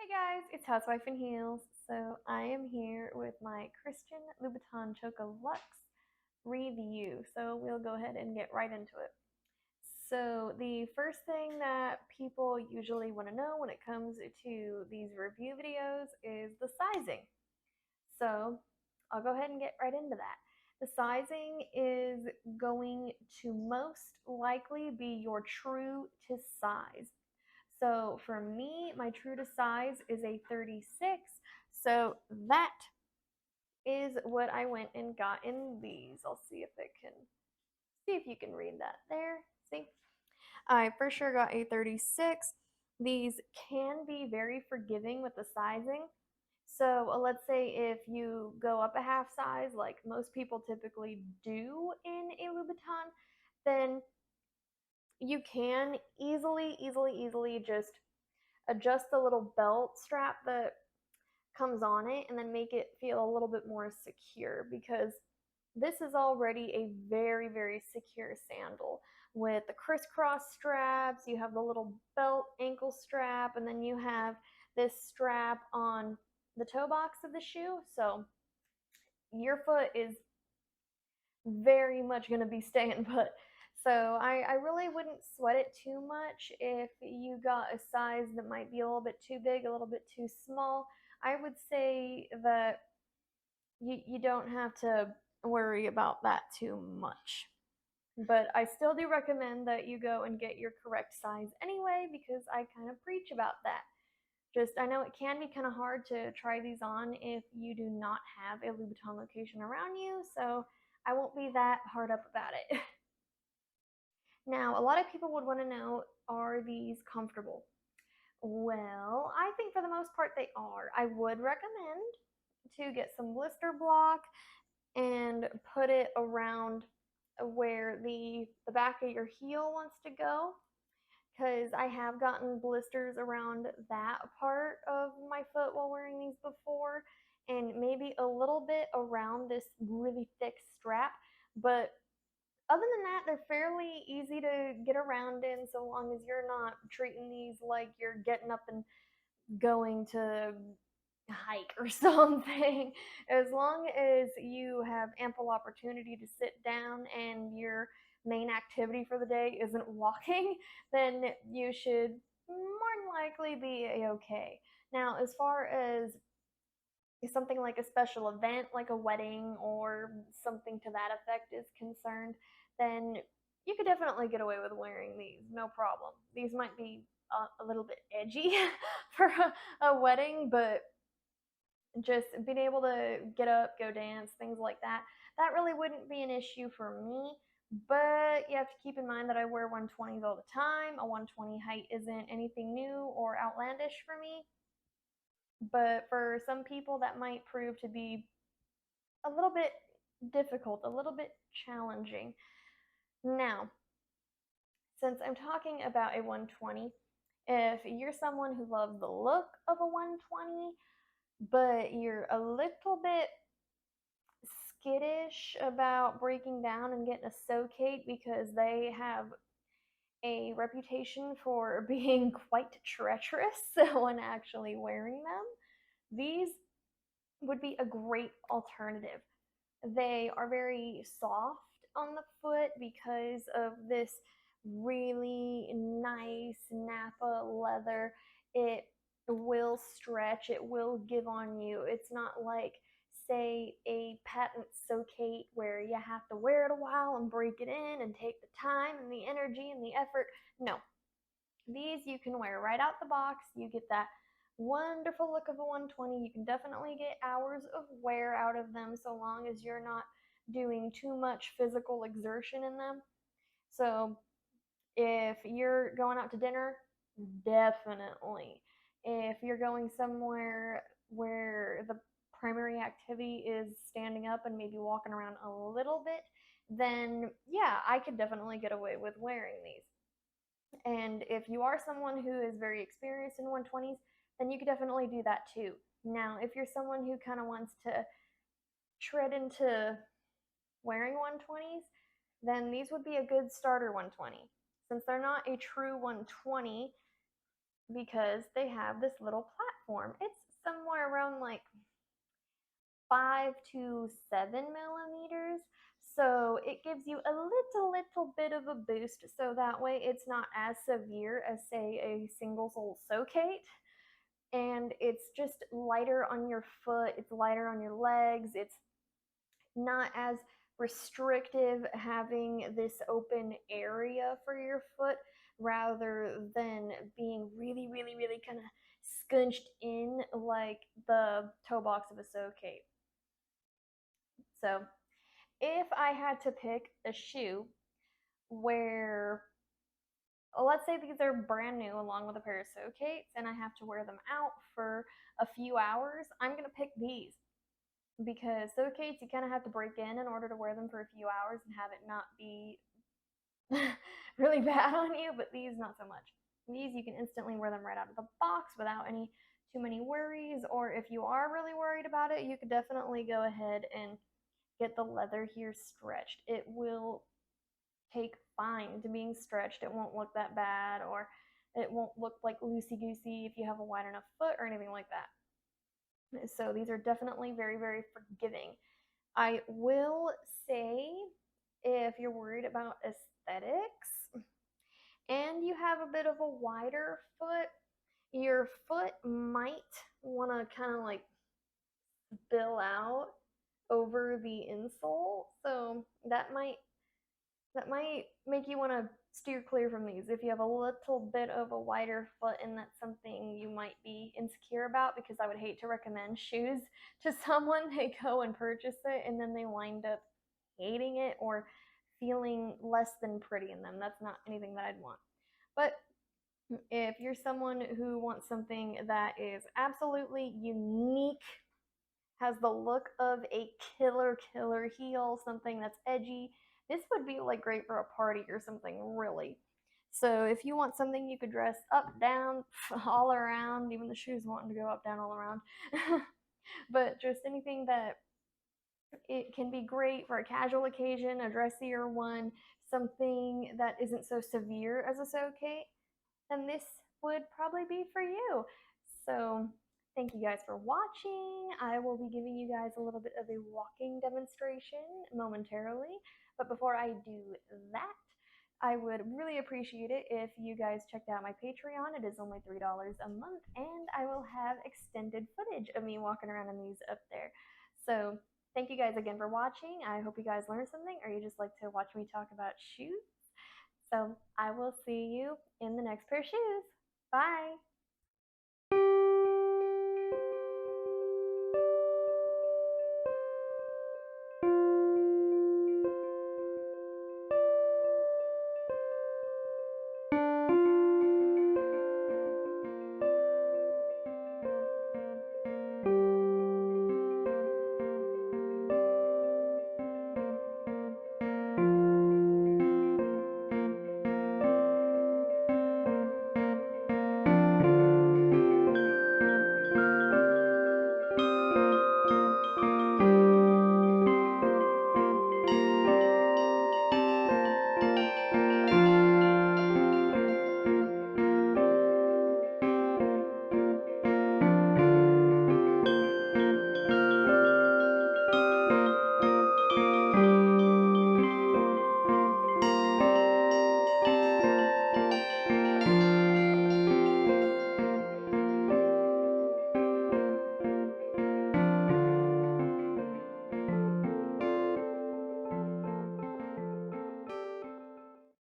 Hey guys, it's Housewife in Heels. So I am here with my Christian Louboutin Choca Luxe review. So we'll go ahead and get right into it. So the first thing that people usually want to know when it comes to these review videos is the sizing. So I'll go ahead and get right into that. The sizing is going to most likely be your true to size. So for me, my true to size is a 36. So that is what I went and got in these. I'll see if you can read that there. See? I for sure got a 36. These can be very forgiving with the sizing. So let's say if you go up a half size, like most people typically do in a Louboutin, then you can easily just adjust the little belt strap that comes on it and then make it feel a little bit more secure, because this is already a very secure sandal with the crisscross straps. You have the little belt ankle strap, and then you have this strap on the toe box of the shoe. So your foot is very much going to be staying put. So I really wouldn't sweat it too much if you got a size that might be a little bit too big, a little bit too small. I would say that you don't have to worry about that too much. But I still do recommend that you go and get your correct size anyway, because I kind of preach about that. Just, I know it can be kind of hard to try these on if you do not have a Louboutin location around you, so I won't be that hard up about it. Now, a lot of people would want to know, are these comfortable? Well, I think for the most part they are. I would recommend to get some blister block and put it around where the back of your heel wants to go, because I have gotten blisters around that part of my foot while wearing these before, and maybe a little bit around this really thick strap. But other than that, they're fairly easy to get around in, so long as you're not treating these like you're getting up and going to hike or something. As long as you have ample opportunity to sit down and your main activity for the day isn't walking, then you should more than likely be okay. Now, as far as something like a special event, like a wedding or something to that effect is concerned, then you could definitely get away with wearing these, no problem. These might be a little bit edgy for a wedding, but just being able to get up, go dance, things like that, that really wouldn't be an issue for me. But you have to keep in mind that I wear 120s all the time. A 120 height isn't anything new or outlandish for me. But for some people, that might prove to be a little bit difficult, a little bit challenging. Now, since I'm talking about a 120, if you're someone who loves the look of a 120, but you're a little bit skittish about breaking down and getting a Socate because they have a reputation for being quite treacherous when actually wearing them, these would be a great alternative. They are very soft on the foot because of this really nice Napa leather. It will stretch, it will give on you. It's not like, say, a patent Socate where you have to wear it a while and break it in and take the time and the energy and the effort. No, these you can wear right out the box. You get that wonderful look of a 120. You can definitely get hours of wear out of them, so long as you're not doing too much physical exertion in them. So if you're going out to dinner, definitely. If you're going somewhere where the primary activity is standing up and maybe walking around a little bit, then yeah, I could definitely get away with wearing these. And if you are someone who is very experienced in 120s, then you could definitely do that too. Now, if you're someone who kind of wants to tread into wearing 120s, then these would be a good starter 120, since they're not a true 120 because they have this little form. It's somewhere around like 5 to 7 millimeters. So it gives you a little bit of a boost, so that way it's not as severe as, say, a single sole Socate. And it's just lighter on your foot, it's lighter on your legs, it's not as restrictive having this open area for your foot rather than being really kind of scunched in like the toe box of a Socate. So if I had to pick a shoe where, let's say these are brand new along with a pair of Socates and I have to wear them out for a few hours, I'm going to pick these because Socates you kind of have to break in order to wear them for a few hours and have it not be really bad on you, but these not so much. These you can instantly wear them right out of the box without any too many worries, or if you are really worried about it, you could definitely go ahead and get the leather here stretched. It will take fine to being stretched. It won't look that bad, or it won't look like loosey goosey if you have a wide enough foot or anything like that. So these are definitely very forgiving. I will say, if you're worried about aesthetics and you have a bit of a wider foot, your foot might want to kind of like spill out over the insole. So that might make you want to steer clear from these if you have a little bit of a wider foot and that's something you might be insecure about, because I would hate to recommend shoes to someone. They go and purchase it and then they wind up hating it or feeling less than pretty in them. That's not anything that I'd want. But if you're someone who wants something that is absolutely unique, has the look of a killer heel, something that's edgy, this would be like great for a party or something, really. So if you want something you could dress up, down, all around, even the shoes wanting to go up, down, all around, but just anything that it can be great for a casual occasion, a dressier one, something that isn't so severe as a Socate, then this would probably be for you. So thank you guys for watching. I will be giving you guys a little bit of a walking demonstration momentarily. But before I do that, I would really appreciate it if you guys checked out my Patreon. It is only $3 a month, and I will have extended footage of me walking around in these up there. So thank you guys again for watching. I hope you guys learned something, or you just like to watch me talk about shoes. So I will see you in the next pair of shoes. Bye!